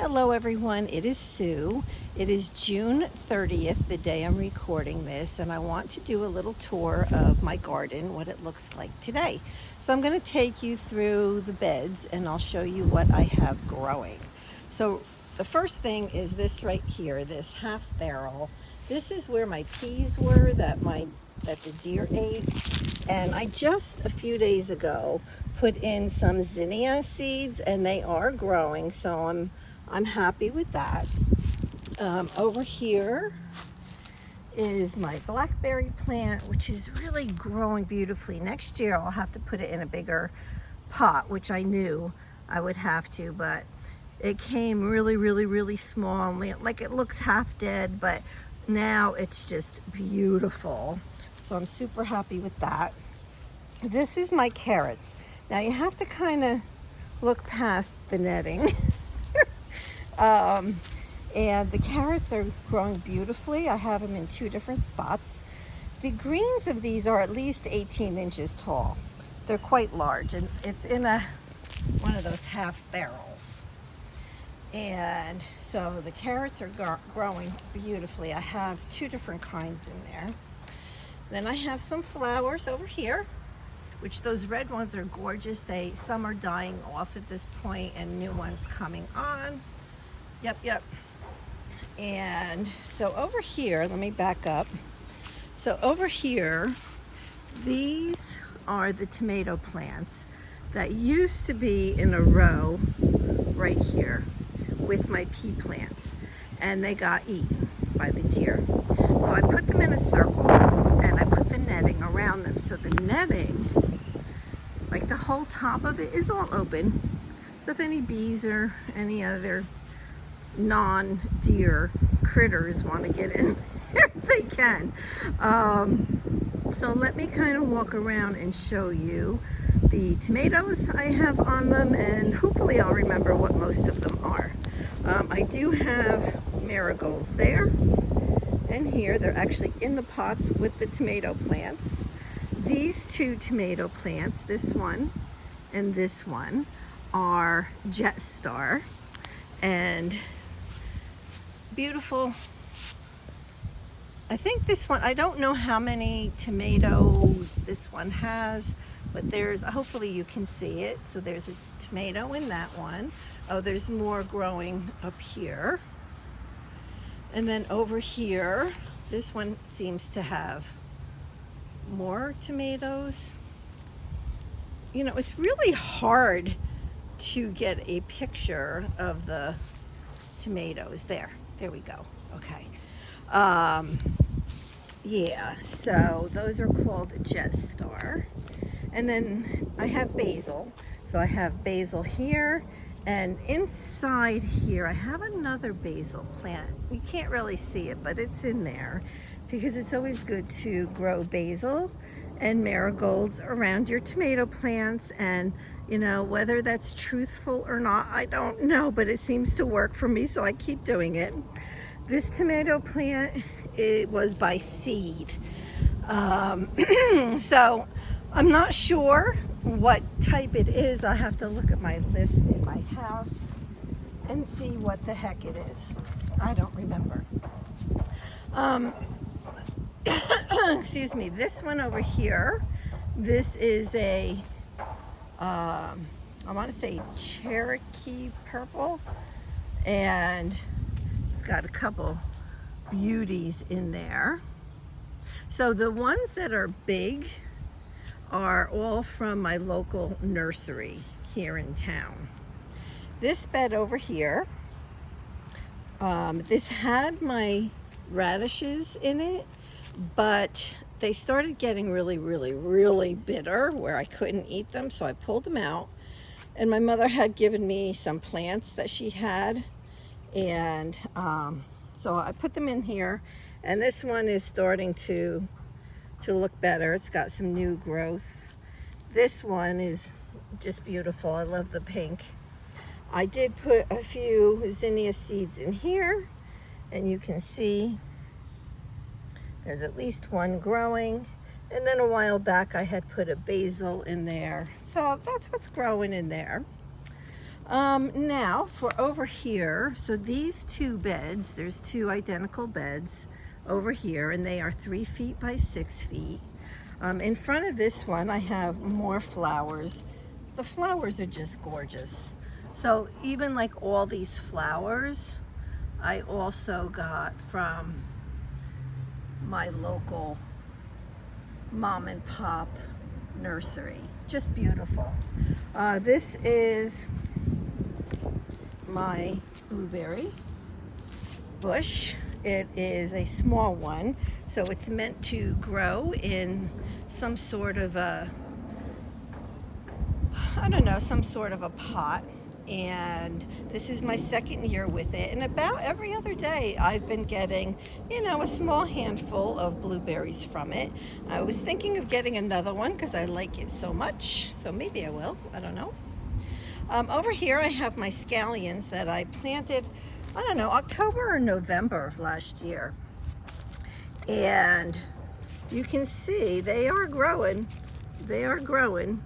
Hello everyone, it is Sue. It is June 30th, the day I'm recording this, and I want to do a little tour of my garden, what it looks like today. So I'm going to take you through the beds and I'll show you what I have growing. So the first thing is this right here, this half barrel. This is where my peas were that the deer ate, and I just a few days ago put in some zinnia seeds and they are growing, so I'm happy with that. Over here is my blackberry plant, which is really growing beautifully. Next year I'll have to put it in a bigger pot, which I knew I would have to, but it came really small, like it looks half dead, but now it's just beautiful. So I'm super happy with that. This is my carrots. Now you have to kind of look past the netting. And the carrots are growing beautifully. I have them in two different spots. The greens of these are at least 18 inches tall. They're quite large, and it's in one of those half barrels. And so the carrots are growing beautifully. I have two different kinds in there. Then I have some flowers over here, which those red ones are gorgeous. Some are dying off at this point and new ones coming on. Yep. And so over here, let me back up. So over here, these are the tomato plants that used to be in a row right here with my pea plants, and they got eaten by the deer. So I put them in a circle and I put the netting around them. So the netting, like the whole top of it, is all open. So if any bees or any other non-deer critters want to get in there, they can. So let me kind of walk around and show you the tomatoes I have on them, and hopefully I'll remember what most of them are. I do have marigolds there and here. They're actually in the pots with the tomato plants. These two tomato plants, this one and this one, are Jet Star, and beautiful. I think this one, I don't know how many tomatoes this one has, but hopefully you can see it. So there's a tomato in that one. Oh, there's more growing up here. And then over here, this one seems to have more tomatoes. You know, it's really hard to get a picture of the tomatoes. There we go. Okay. Yeah, so those are called Jet Star. And then I have basil. So I have basil here, and inside here I have another basil plant. You can't really see it, but it's in there because it's always good to grow basil and marigolds around your tomato plants. And you know, whether that's truthful or not, I don't know, but it seems to work for me, so I keep doing it. This tomato plant, it was by seed. So I'm not sure what type it is. I have to look at my list in my house and see what the heck it is. I don't remember. Excuse me, this one over here, this is I want to say Cherokee purple, and it's got a couple beauties in there. So the ones that are big are all from my local nursery here in town. This bed over here, this had my radishes in it, but they started getting really bitter where I couldn't eat them, so I pulled them out. And my mother had given me some plants that she had, and so I put them in here, and this one is starting to look better. It's got some new growth. This one is just beautiful. I love the pink. I did put a few zinnia seeds in here, and you can see there's at least one growing. And then a while back I had put a basil in there. So that's what's growing in there. Now for over here, so these two beds, there's two identical beds over here, and they are 3 feet by 6 feet. In front of this one, I have more flowers. The flowers are just gorgeous. So even like all these flowers, I also got from my local mom and pop nursery. Just beautiful. This is my blueberry bush. It is a small one, so it's meant to grow in some sort of a, I don't know, some sort of a pot. And this is my second year with it, and about every other day I've been getting, you know, a small handful of blueberries from it. I was thinking of getting another one because I like it so much, so maybe I will, I don't know. Over here I have my scallions that I planted, I don't know, October or November of last year. And you can see they are growing. They are growing.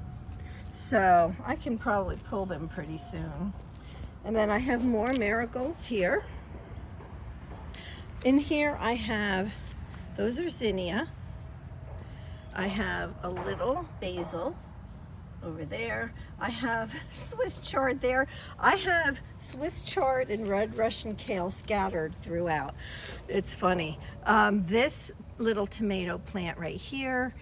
So I can probably pull them pretty soon. And then I have more marigolds here. In here I have, those are zinnia. I have a little basil over there. I have Swiss chard there. I have Swiss chard and red Russian kale scattered throughout. It's funny. This little tomato plant right here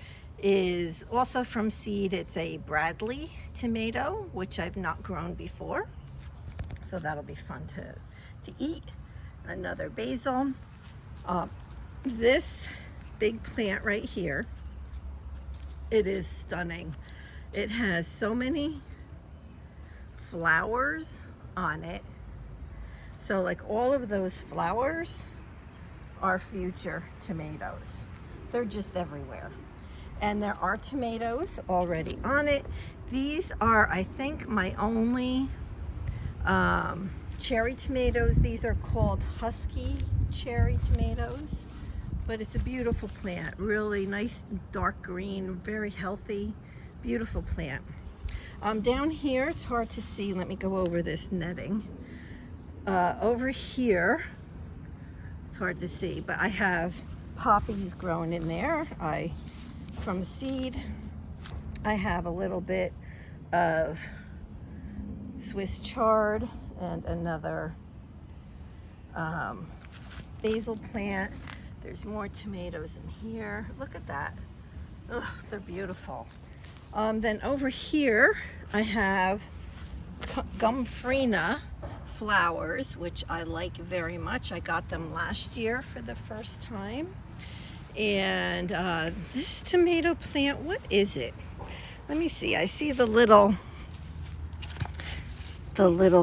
is also from seed. It's a Bradley tomato, which I've not grown before. So that'll be fun to eat. Another basil. This big plant right here, it is stunning. It has so many flowers on it. So like all of those flowers are future tomatoes. They're just everywhere. And there are tomatoes already on it. These are, I think, my only cherry tomatoes. These are called Husky cherry tomatoes. But it's a beautiful plant. Really nice dark green, very healthy. Beautiful plant. Down here, it's hard to see. Let me go over this netting. Over here, it's hard to see, but I have poppies grown in there. From seed, I have a little bit of Swiss chard and another basil plant. There's more tomatoes in here. Look at that. Ugh, they're beautiful. Then over here, I have Gumfrina flowers, which I like very much. I got them last year for the first time. And this tomato plant, what is it? Let me see. I see the little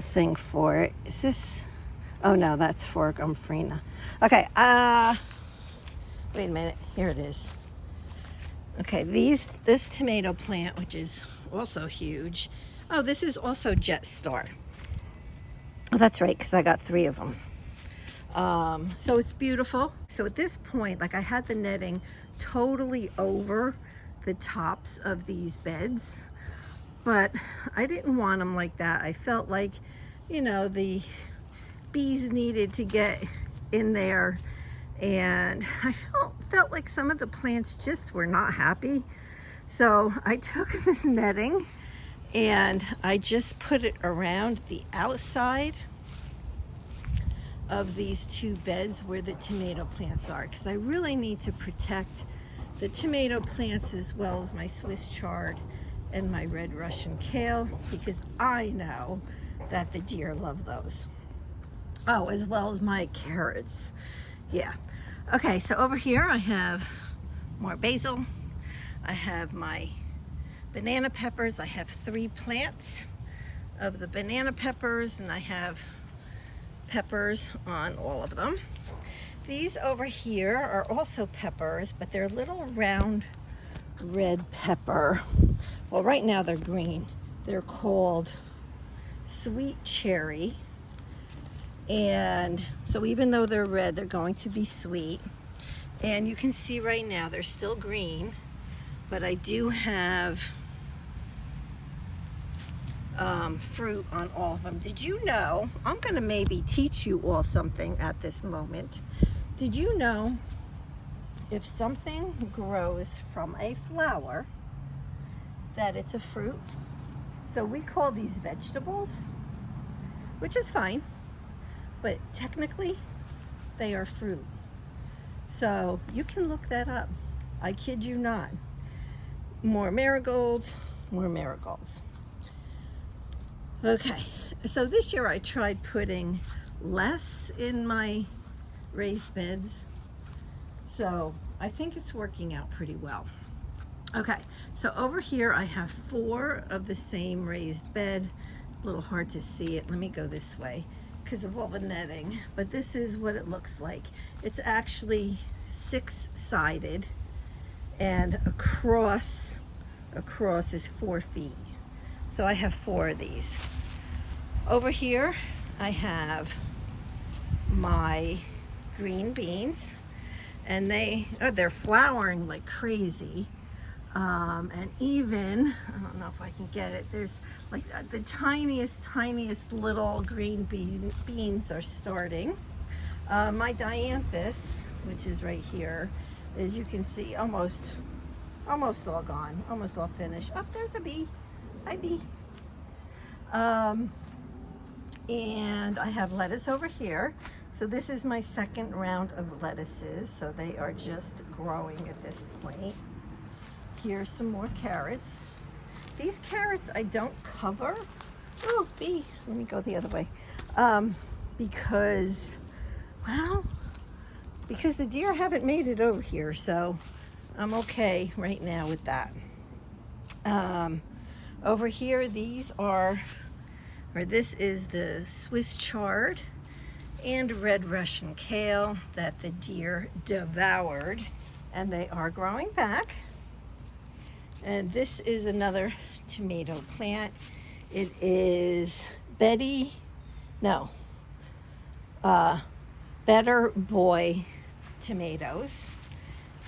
thing for it. Is this? Oh no, that's for Gumfrina. Okay. Wait a minute. Here it is. Okay, this tomato plant, which is also huge. Oh, this is also Jet Star. Oh, that's right, because I got 3 of them. So it's beautiful. So at this point, like I had the netting totally over the tops of these beds, but I didn't want them like that. I felt like, you know, the bees needed to get in there, and I felt like some of the plants just were not happy. So I took this netting and I just put it around the outside of these 2 beds where the tomato plants are, because I really need to protect the tomato plants as well as my Swiss chard and my red Russian kale, because I know that the deer love those. Oh, as well as my carrots. Yeah. Okay, so over here I have more basil. I have my banana peppers. I have 3 plants of the banana peppers, and I have peppers on all of them. These over here are also peppers, but they're little round red pepper. Well, right now they're green. They're called sweet cherry. And so even though they're red, they're going to be sweet. And you can see right now they're still green, but I do have fruit on all of them. Did you know, I'm going to maybe teach you all something at this moment. Did you know if something grows from a flower that it's a fruit? So we call these vegetables, which is fine, but technically they are fruit. So you can look that up. I kid you not. More marigolds, more marigolds. Okay, so this year I tried putting less in my raised beds. So I think it's working out pretty well. Okay, so over here I have 4 of the same raised bed. A little hard to see it. Let me go this way because of all the netting, but this is what it looks like. It's actually 6-sided, and across is 4 feet. So I have 4 of these. Over here I have my green beans, and they're flowering like crazy. And even, I don't know if I can get it, there's like the tiniest little green beans are starting. My dianthus, which is right here, as you can see, almost all gone, almost all finished. Oh, there's a bee. Hi, bee. And I have lettuce over here. So this is my second round of lettuces. So they are just growing at this point. Here's some more carrots. These carrots I don't cover. Oh, bee, let me go the other way. Because the deer haven't made it over here, so I'm okay right now with that. Over here, this is the Swiss chard and red Russian kale that the deer devoured, and they are growing back. And this is another tomato plant. It is Better Boy tomatoes,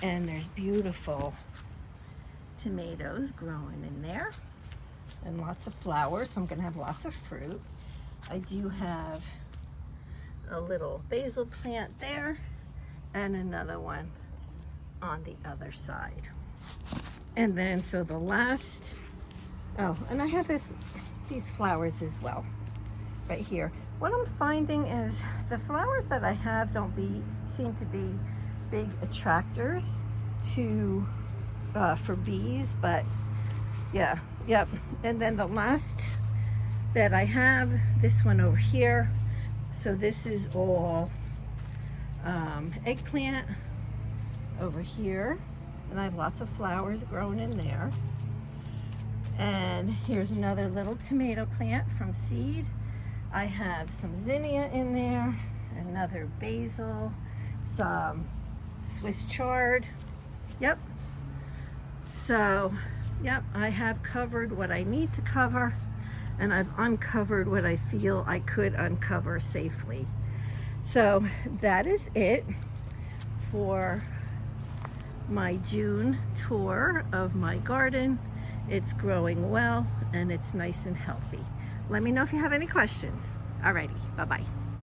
and there's beautiful tomatoes growing in there and lots of flowers, so I'm gonna have lots of fruit. I do have a little basil plant there and another one on the other side. And then, so the last, and I have these flowers as well, right here. What I'm finding is the flowers that I have don't seem to be big attractors for bees, but yeah, yep. And then the last that I have, this one over here. So this is all eggplant over here. And I have lots of flowers growing in there. And here's another little tomato plant from seed. I have some zinnia in there, another basil, some Swiss chard. Yep. So, yep, I have covered what I need to cover, and I've uncovered what I feel I could uncover safely. So that is it for my June tour of my garden. It's growing well and it's nice and healthy. Let me know if you have any questions. Alrighty, bye-bye.